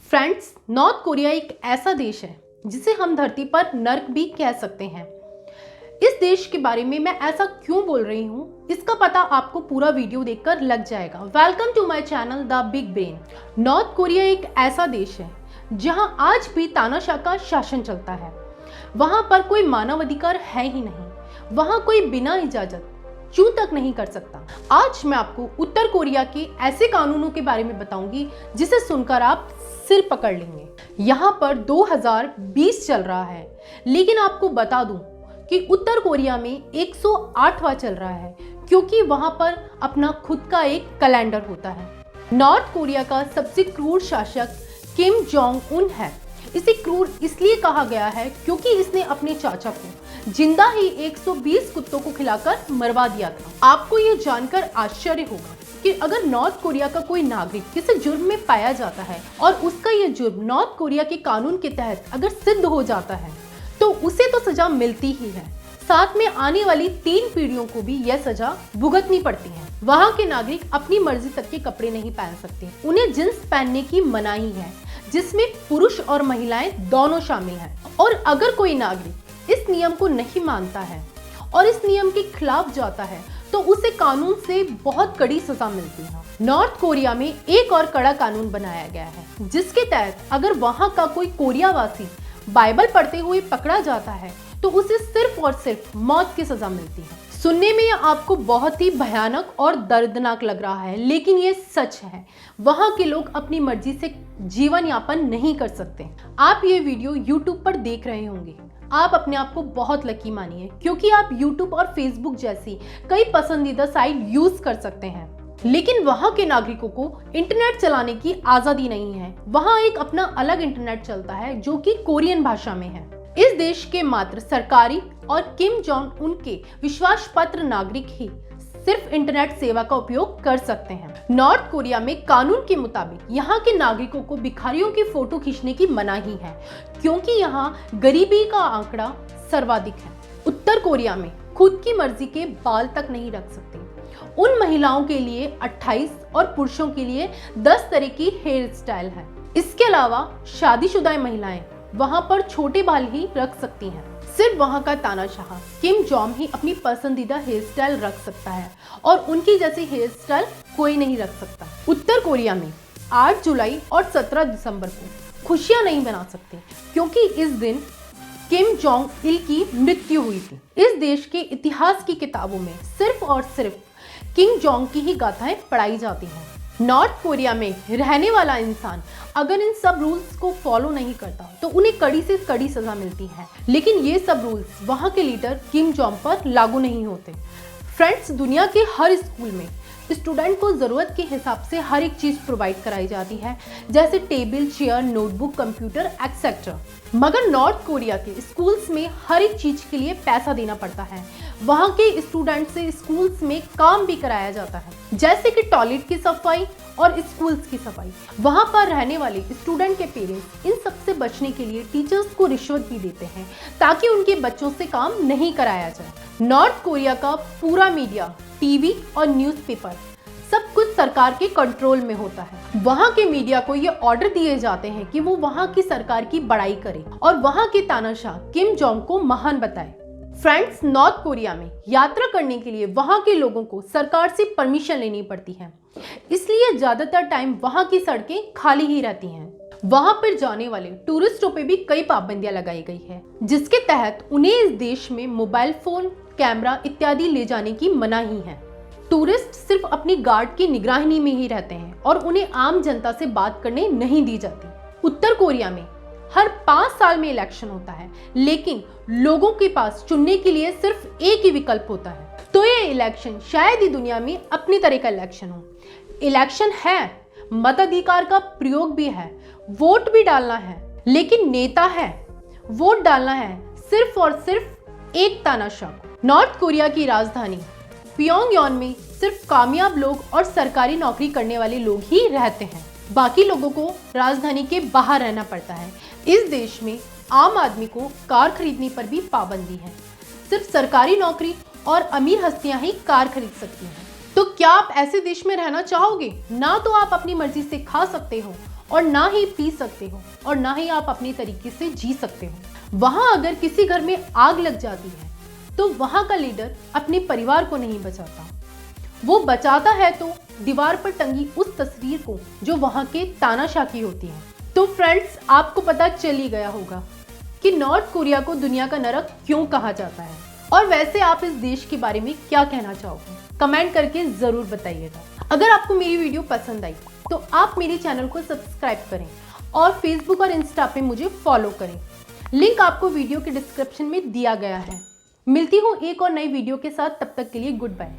Friends, north Korea एक ऐसा देश है जिसे हम धरती पर नर्क भी कह सकते हैं। इस देश के बारे में मैं ऐसा क्यों बोल रही हूँ, इसका पता आपको पूरा वीडियो देखकर लग जाएगा। Welcome to my channel the big brain. North Korea एक ऐसा देश है जहां आज भी तानाशाह का शासन चलता है। वहां पर कोई मानवाधिकार है ही नहीं। वहां कोई बिना इजाजत चू तक नहीं कर सकता। आज मैं आपको उत्तर कोरिया के ऐसे कानूनों के बारे में बताऊंगी जिसे सुनकर आप सिर पकड़ लेंगे। यहाँ पर 2020 चल रहा है, लेकिन आपको बता दूं कि उत्तर कोरिया में 108वां चल रहा है, क्योंकि वहां पर अपना खुद का एक कैलेंडर होता है। नॉर्थ कोरिया का सबसे क्रूर शासक किम जोंग उन है। इसे क्रूर इसलिए कहा गया है क्योंकि इसने अपने चाचा को जिंदा ही 120 कुत्तों को खिलाकर मरवा दिया था। आपको ये जानकर आश्चर्य होगा कि अगर नॉर्थ कोरिया का कोई नागरिक किसी जुर्म में पाया जाता है और उसका ये जुर्म नॉर्थ कोरिया के कानून के तहत अगर सिद्ध हो जाता है तो उसे तो सजा मिलती ही है, साथ में आने वाली 3 पीढ़ियों को भी यह सजा भुगतनी पड़ती है। वहाँ के नागरिक अपनी मर्जी तक के कपड़े नहीं पहन सकते। उन्हें जींस पहनने की मनाही है, जिसमें पुरुष और महिलाएं दोनों शामिल हैं। और अगर कोई नागरिक इस नियम को नहीं मानता है और इस नियम के खिलाफ जाता है तो उसे कानून से बहुत कड़ी सजा मिलती है। नॉर्थ कोरिया में एक और कड़ा कानून बनाया गया है, जिसके तहत अगर वहां का कोई कोरियावासी बाइबल पढ़ते हुए पकड़ा जाता है तो उसे सिर्फ और सिर्फ मौत की सजा मिलती है। सुनने में यह आपको बहुत ही भयानक और दर्दनाक लग रहा है, लेकिन ये सच है। वहां के लोग अपनी मर्जी से जीवन यापन नहीं कर सकते। आप ये वीडियो YouTube पर देख रहे होंगे। आप अपने आप को बहुत लकी मानिए, क्योंकि आप YouTube और Facebook जैसी कई पसंदीदा साइट यूज कर सकते हैं। लेकिन वहां के नागरिकों को इंटरनेट चलाने की आजादी नहीं है। वहां एक अपना अलग इंटरनेट चलता है जो कि कोरियन भाषा में है। इस देश के मात्र सरकारी और किम जोंग उन के विश्वास पात्र नागरिक ही सिर्फ इंटरनेट सेवा का उपयोग कर सकते हैं। नॉर्थ कोरिया में कानून के मुताबिक यहाँ के नागरिकों को भिखारियों की फोटो खींचने की मनाही है, क्योंकि यहाँ गरीबी का आंकड़ा सर्वाधिक है। उत्तर कोरिया में खुद की मर्जी के बाल तक नहीं रख सकते। उन महिलाओं के लिए 28 और पुरुषों के लिए 10 तरह की हेयर स्टाइल है। इसके अलावा शादीशुदा महिलाएं वहां पर छोटे बाल ही रख सकती हैं। सिर्फ वहां का तानाशाह किम जोंग ही अपनी पसंदीदा हेयर स्टाइल रख सकता है और उनकी जैसी हेयर स्टाइल कोई नहीं रख सकता। उत्तर कोरिया में 8 जुलाई और 17 दिसंबर को खुशियां नहीं मना सकते, क्योंकि इस दिन किम जोंग इल की मृत्यु हुई थी। इस देश के इतिहास की किताबों में सिर्फ और सिर्फ किम जोंग की ही गाथाएं पढ़ाई जाती हैं। नॉर्थ कोरिया में रहने वाला इंसान अगर इन सब रूल्स को फॉलो नहीं करता तो उन्हें कड़ी से कड़ी सजा मिलती है, लेकिन ये सब रूल्स वहाँ के लीडर किम जोंग पर लागू नहीं होते। फ्रेंड्स, दुनिया के हर स्कूल में स्टूडेंट को ज़रूरत के हिसाब से हर एक चीज़ प्रोवाइड कराई जाती है, जैसे table, chair, notebook, computer etcetera. मगर नॉर्थ कोरिया के स्कूल्स में हर एक चीज़ के लिए पैसा देना पड़ता है। वहाँ के स्टूडेंट से स्कूल्स में काम भी कराया जाता है, जैसे कि टॉयलेट की सफाई और स्कूल्स की सफाई। वहाँ पर रहने वाले स्टूडेंट के पेरेंट्स इन सब से बचने के लिए टीचर्स को रिश्वत भी देते हैं, ताकि उनके बच्चों से काम नहीं कराया जाए। नॉर्थ कोरिया का पूरा मीडिया, टीवी और न्यूज़पेपर सब कुछ सरकार के कंट्रोल में होता है। वहाँ के मीडिया को ये ऑर्डर दिए जाते हैं कि वो वहाँ की सरकार की बड़ाई करे और वहाँ के तानाशाह किम जोंग को महान बताए। फ्रेंड्स, नॉर्थ कोरिया में यात्रा करने के लिए वहाँ के लोगों को सरकार से परमिशन लेनी पड़ती है, इसलिए ज्यादातर टाइम वहाँ की सड़कें खाली ही रहती हैं। वहाँ पर जाने वाले टूरिस्टों पे भी कई पाबंदियां लगाई गई है, जिसके तहत उन्हें इस देश में मोबाइल फोन, कैमरा इत्यादि ले जाने की मनाही है। टूरिस्ट सिर्फ अपनी गार्ड की निगरानी में ही रहते हैं और उन्हें आम जनता से बात करने नहीं दी जाती। उत्तर कोरिया में हर 5 साल में इलेक्शन होता है, लेकिन लोगों के पास चुनने के लिए सिर्फ एक ही विकल्प होता है। तो ये इलेक्शन शायद ही दुनिया में अपनी तरह का इलेक्शन हो। इलेक्शन है, मताधिकार का प्रयोग भी है, वोट भी डालना है, लेकिन नेता है, वोट डालना है सिर्फ और सिर्फ एक तानाशाह को। नॉर्थ कोरिया की राजधानी प्योंगयांग में सिर्फ कामयाब लोग और सरकारी नौकरी करने वाले लोग ही रहते हैं। बाकी लोगों को राजधानी के बाहर रहना पड़ता है। इस देश में आम आदमी को कार खरीदने पर भी पाबंदी है। सिर्फ सरकारी नौकरी और अमीर हस्तियां ही कार खरीद सकती हैं। तो क्या आप ऐसे देश में रहना चाहोगे? ना तो आप अपनी मर्जी से खा सकते हो और ना ही पी सकते हो और ना ही आप अपने तरीके से जी सकते हो। वहां अगर किसी घर में आग लग जाती है तो वहां का लीडर अपने परिवार को नहीं बचाता, वो बचाता है तो दीवार पर टंगी उस तस्वीर को जो वहां के तानाशाह की होती है। तो फ्रेंड्स, आपको पता चल ही गया होगा कि नॉर्थ कोरिया को दुनिया का नरक क्यों कहा जाता है। और वैसे आप इस देश के बारे में क्या कहना चाहोगे, कमेंट करके जरूर बताइएगा। अगर आपको मेरी वीडियो पसंद आई तो आप मेरे चैनल को सब्सक्राइब करें और फेसबुक और इंस्टा पे मुझे फॉलो करें। लिंक आपको वीडियो के डिस्क्रिप्शन में दिया गया है। मिलती हूँ एक और नई वीडियो के साथ, तब तक के लिए गुड बाय।